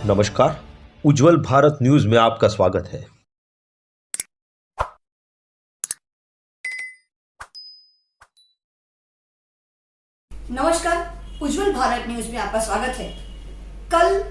नमस्कार, उज्जवल भारत न्यूज में आपका स्वागत है। नमस्कार, उज्जवल भारत न्यूज में आपका स्वागत है। कल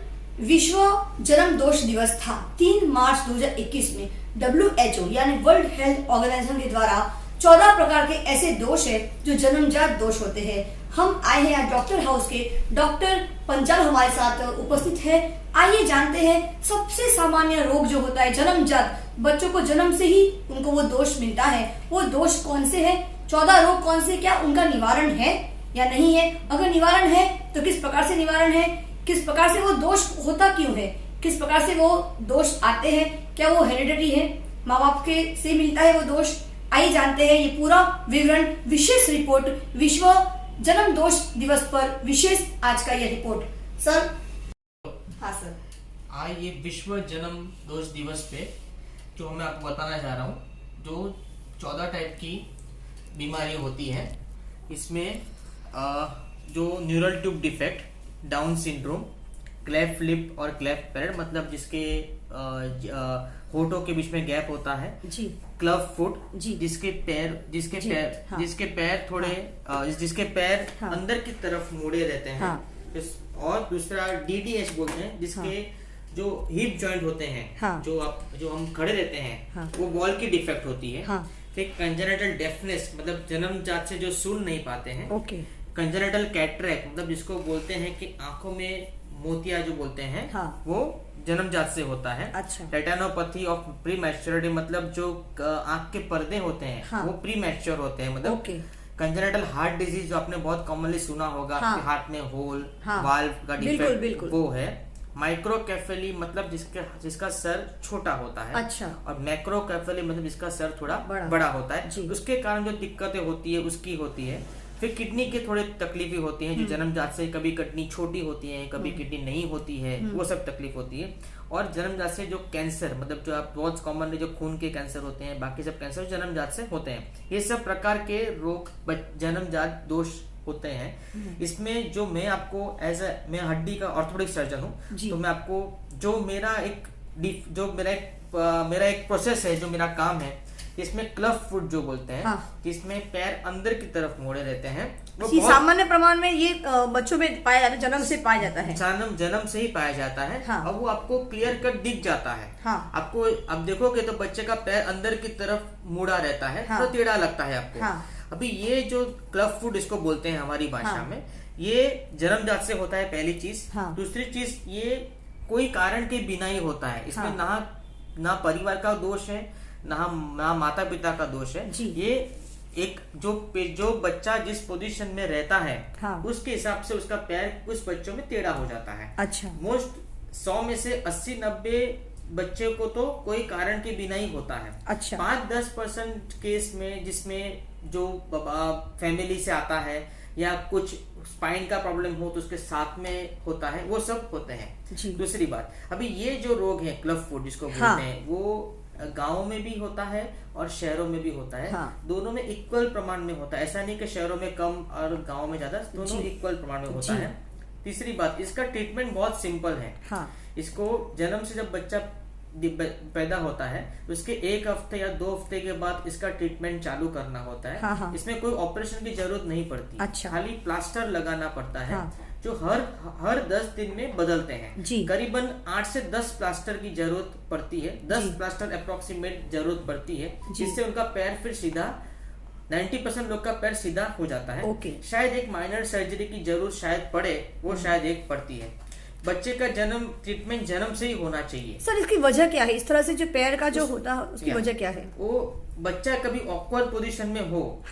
विश्व जन्म दोष दिवस था। 3 मार्च 2021 में WHO यानी वर्ल्ड हेल्थ ऑर्गेनाइजेशन के द्वारा 14 प्रकार के ऐसे दोष है जो जन्मजात दोष होते हैं। हम आए हैं यहाँ डॉक्टर हाउस के, डॉक्टर पंचाल हमारे साथ उपस्थित है। आइए जानते हैं सबसे सामान्य रोग जो होता है जन्मजात, बच्चों को जन्म से ही उनको वो दोष मिलता है, वो दोष कौन से है, 14 रोग कौन से, क्या उनका निवारण है या नहीं है, अगर निवारण है तो किस प्रकार से निवारण है, किस प्रकार से वो दोष होता क्यों है, किस प्रकार से वो दोष आते हैं, क्या वो हेरिडिटरी है, माँ बाप के से मिलता है वो दोष। आइए जानते हैं ये पूरा विवरण, विशेष रिपोर्ट विश्व जन्म दोष दिवस पर विशेष आज का ये रिपोर्ट। सर। हाँ सर। आज ये विश्व जन्म दोष दिवस पे जो मैं आपको बताना चाह रहा हूँ, जो 14 टाइप की बीमारी होती है, इसमें जो neural tube defect, down syndrome, cleft lip और क्लेफ्ट पैलेट, मतलब जिसके होठों के बीच में गैप होता है जी, क्लब फुट, जी, जिसके पैर थोड़े जिसके पैर अंदर की तरफ मुड़े रहते हैं, और दूसरा DDH बोलते हैं, जिसके जो हिप जॉइंट होते हैं, जो हम खड़े रहते हैं, वो बॉल की डिफेक्ट होती है। फिर कंजेनिटल डेफनेस, मतलब जन्मजात से जो सुन नहीं पाते हैं। कंजेनिटल कैटरेक्ट, मतलब जिसको बोलते हैं कि आंखों में मोतिया जो बोलते हैं, वो जन्मजात से होता है। रेटिनोपैथी ऑफ प्री मैच्योरिटी, मतलब जो आंख के पर्दे होते हैं वो प्री मैच्योर होते हैं, मतलब कंजेनिटल हार्ट डिजीज जो आपने बहुत कॉमनली सुना होगा कि हार्ट में होल, वाल्व का डिफेक्ट, वो है। माइक्रोकेफेली, मतलब जिसका सर छोटा होता है। और मैक्रोकेफेली, मतलब जिसका सर थोड़ा बड़ा होता है। उसके कारण जो दिक्कतें होती है उसकी होती है। फिर किडनी के थोड़े तकलीफें होती हैं, जो जन्मजात से कभी किडनी छोटी होती है, कभी किडनी नहीं होती है, वो सब तकलीफ होती है। और जन्मजात से जो कैंसर, मतलब जो आप बहुत कॉमनली जो खून के कैंसर होते हैं, बाकी सब कैंसर जन्मजात से होते हैं। ये सब प्रकार के रोग जन्मजात दोष होते हैं। इसमें जो मैं आपको मैं हड्डी का ऑर्थोपेडिक सर्जन हूँ, तो मैं आपको जो मेरा एक प्रोसेस है, जो मेरा काम है, इसमें क्लब फुट जो बोलते हैं, जिसमें पैर अंदर की तरफ मोड़े रहते हैं, वो सामान्य प्रमाण में ये बच्चों में पाया जाता है, जन्म से पाया जाता है। जन्म से ही पाया जाता है। अब वो आपको क्लियर कट दिख जाता है। आपको अब देखोगे तो बच्चे का पैर अंदर की तरफ मुड़ा रहता है, तो टेढ़ा लगता है आपको। अभी ये जो क्लब फुट इसको बोलते हैं हमारी भाषा में, ये जन्मजात से होता है, पहली चीज। दूसरी चीज, ये कोई कारण के बिना ही होता है। इसमें ना परिवार का दोष है, ना माता पिता का दोष है। ये एक जो बच्चा जिस पोजीशन में रहता है, उसके हिसाब से उसका पैर उस बच्चों में टेढ़ा हो जाता है। मोस्ट 100 में से 80-90 बच्चे को तो कोई कारण के बिना ही होता है। 5-10% केस में, जिसमें जो फैमिली से आता है या कुछ स्पाइन का प्रॉब्लम हो तो उसके साथ में होता है, वो सब होते हैं। दूसरी बात, अभी ये जो रोग है क्लब फुट जिसको बोलते हैं, वो गांवों में भी होता है और शहरों में भी होता है। दोनों में इक्वल प्रमाण में होता है। ऐसा नहीं कि शहरों में कम और गांवों में ज्यादा, दोनों इक्वल प्रमाण में होता है। तीसरी बात, इसका ट्रीटमेंट बहुत सिंपल है। इसको जन्म से जब बच्चा पैदा होता है, उसके 1 हफ्ते या 2 हफ्ते के बाद इसका ट्रीटमेंट चालू करना होता है। इसमें कोई ऑपरेशन की जरूरत नहीं पड़ती, खाली प्लास्टर लगाना पड़ता है, जो हर 10 दिन में बदलते हैं। करीबन 8 से 10 प्लास्टर की जरूरत पड़ती है, 10 प्लास्टर अप्रोक्सीमेट जरूरत पड़ती है, जिससे उनका पैर फिर सीधा 90% लोग का पैर सीधा हो जाता है। शायद एक माइनर सर्जरी की जरूरत शायद पड़े, वो शायद एक पड़ती है। बच्चे का ट्रीटमेंट जन्म से ही होना चाहिए। सर, इसकी वजह क्या है? इस तरह से जो पैर का जो होता है उसकी वजह क्या है? वो बच्चा कभी ऑकवर्ड पोजीशन में हो,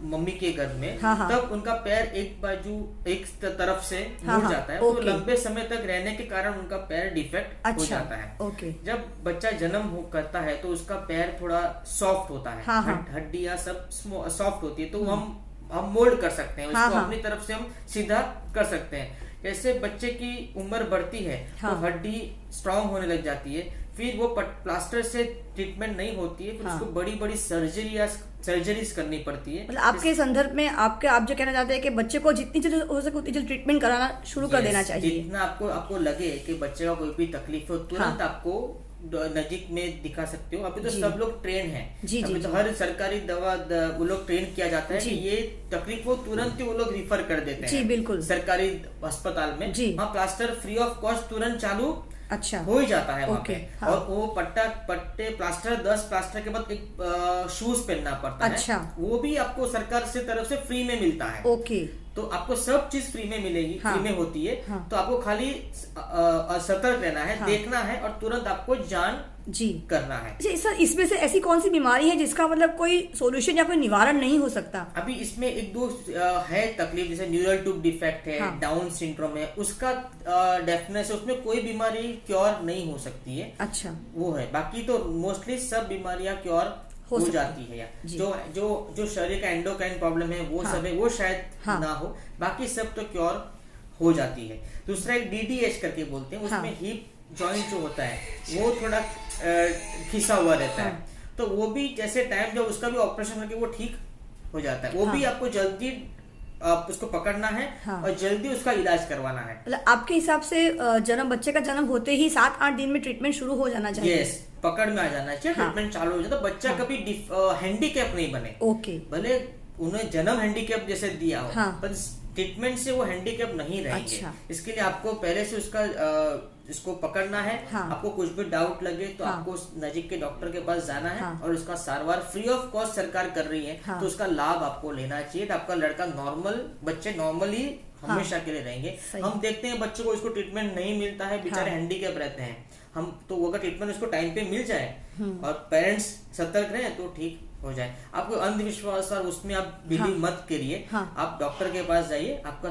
मम्मी के गर्भ में, तब उनका पैर एक तरफ से मुड़ जाता है, तो लंबे समय तक रहने के कारण उनका पैर डिफेक्ट हो जाता है। जब बच्चा जन्म करता है तो उसका पैर थोड़ा सॉफ्ट होता है, हड्डियां सब सॉफ्ट होती है, तो हम मोल्ड कर सकते हैं उसको, अपनी तरफ से हम सीधा कर सकते हैं। जैसे बच्चे की उम्र बढ़ती है तो हड्डी स्ट्रांग होने लग जाती है, फिर वो प्लास्टर से ट्रीटमेंट नहीं होती है, फिर उसको बड़ी बड़ी सर्जरीज करनी पड़ती है। मतलब आपके संदर्भ में आप जो कहना चाहते हैं कि बच्चे को जितनी जल्दी हो सके उतनी जल्दी ट्रीटमेंट कराना शुरू कर देना चाहिए। जितना आपको लगे कि बच्चे का कोई भी तकलीफ हो, तुरंत आपको नजीक में दिखा सकते हो। अभी तो सब लोग ट्रेन है, अभी तो हर सरकारी दवा वो लोग ट्रेन किया जाता है कि ये तकलीफ हो तुरंत ही वो लोग रिफर कर देते हैं बिल्कुल सरकारी अस्पताल में। वहाँ प्लास्टर फ्री ऑफ कॉस्ट तुरंत चालू हो ही जाता है वहाँ पे। और वो पट्टे प्लास्टर 10 प्लास्टर के बाद एक शूज पहनना पड़ता है, वो भी आपको सरकार से तरफ से फ्री में मिलता है। तो आपको सब चीज फ्री में मिलेगी, फ्री में होती है। तो आपको खाली सतर्क रहना है, देखना है और तुरंत आपको जान करना है। अच्छा सर, इसमें से ऐसी कौन सी बीमारी है जिसका मतलब कोई सोल्यूशन या कोई निवारण नहीं हो सकता? अभी इसमें एक दो है तकलीफ, जैसे न्यूरल ट्यूब डिफेक्ट है, डाउन सिंड्रोम है, उसका डेफिनेट है, उसमें कोई बीमारी क्योर नहीं हो सकती है। अच्छा, वो है। बाकी तो मोस्टली सब बीमारियां क्योर हो जाती है। जो शरीर का एंडोक्राइन प्रॉब्लम है वो सब है, वो शायद ना हो, बाकी सब तो क्योर हो जाती है। दूसरा एक DDH करके बोलते हैं, उसमें हिप जॉइंट जो होता है वो थोड़ा खिसा हुआ रहता है, तो वो भी जैसे टाइम जब उसका भी ऑपरेशन करके वो ठीक हो जाता है। वो भी आपको जल्दी आप उसको पकड़ना है और जल्दी उसका इलाज करवाना है। मतलब आपके हिसाब से बच्चे का जन्म होते ही 7-8 दिन में ट्रीटमेंट शुरू हो जाना चाहिए। यस, पकड़ में आ जाना चाहिए, ट्रीटमेंट चालू हो जाए, तो बच्चा कभी हैंडीकैप नहीं बने। भले उन्हें जन्म हैंडीकैप जैसे दिया हो, पर ट्रीटमेंट से वो हैंडीकैप नहीं रहेंगे। इसके लिए आपको पहले से उसका इसको पकड़ना है। आपको कुछ भी डाउट लगे तो आपको नजीक के डॉक्टर के पास जाना है और उसका सारवार फ्री ऑफ कॉस्ट सरकार कर रही है, तो उसका लाभ आपको लेना चाहिए। तो आपका लड़का बच्चे नॉर्मली हमेशा के लिए रहेंगे। हम देखते हैं बच्चों को इसको ट्रीटमेंट नहीं मिलता है, बेचारे हैंडीकैप रहते हैं। हम तो अगर ट्रीटमेंट उसको टाइम पे मिल जाए और पेरेंट्स सतर्क रहे तो ठीक हो जाए। आपको अंधविश्वास और उसमें आप बिलीव मत करिए, आप डॉक्टर के पास जाइए, आपका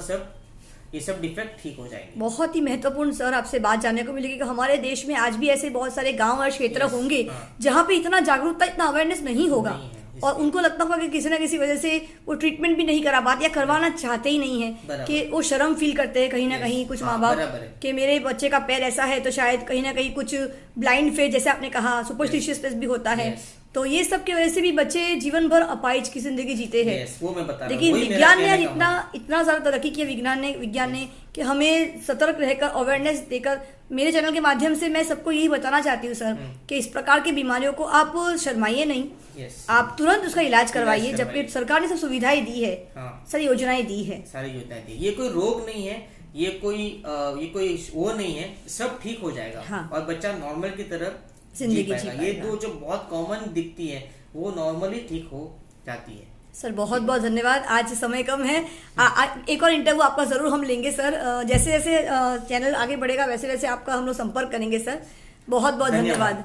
ये सब डिफेक्ट ठीक हो जाएंगे। बहुत ही महत्वपूर्ण सर आपसे बात जानने को मिलेगी कि हमारे देश में आज भी ऐसे बहुत सारे गांव और क्षेत्र होंगे जहां पे इतना जागरूकता, इतना अवेयरनेस नहीं होगा और उनको लगता होगा कि किसी ना किसी वजह से वो ट्रीटमेंट भी नहीं करा पाते या करवाना चाहते ही नहीं है, कि वो शर्म फील करते हैं कहीं ना कहीं कुछ माँ बाप कि मेरे बच्चे का पैर ऐसा है तो शायद कहीं ना कहीं कुछ ब्लाइंड फेथ जैसे आपने कहा, सुपरस्टिशियसनेस भी होता है। तो ये सब की वजह से भी बच्चे जीवन भर अपाहिज की जिंदगी जीते हैं। वो मैं बता रहा हूं। लेकिन विज्ञान ने आज इतना ज्यादा तरक्की किया विज्ञान ने कि हमें सतर्क रहकर अवेयरनेस देकर, मेरे चैनल के माध्यम से मैं सबको यही बताना चाहती हूँ सर कि इस प्रकार की बीमारियों को आप शर्माइए नहीं, आप तुरंत उसका इलाज करवाइए। जबकि सरकार ने सब सुविधाएं दी है, सारी योजनाएं दी है, सारी योजनाएं दी। ये कोई रोग नहीं है, ये कोई वो नहीं है, सब ठीक हो जाएगा और बच्चा नॉर्मल की तरह जिंदगी जी पाएगा। ये दो जो बहुत कॉमन दिखती है वो नॉर्मली ठीक हो जाती है। सर बहुत बहुत धन्यवाद, आज समय कम है, एक और इंटरव्यू आपका जरूर हम लेंगे सर। जैसे जैसे चैनल आगे बढ़ेगा वैसे वैसे आपका हम लोग संपर्क करेंगे सर। बहुत बहुत धन्यवाद।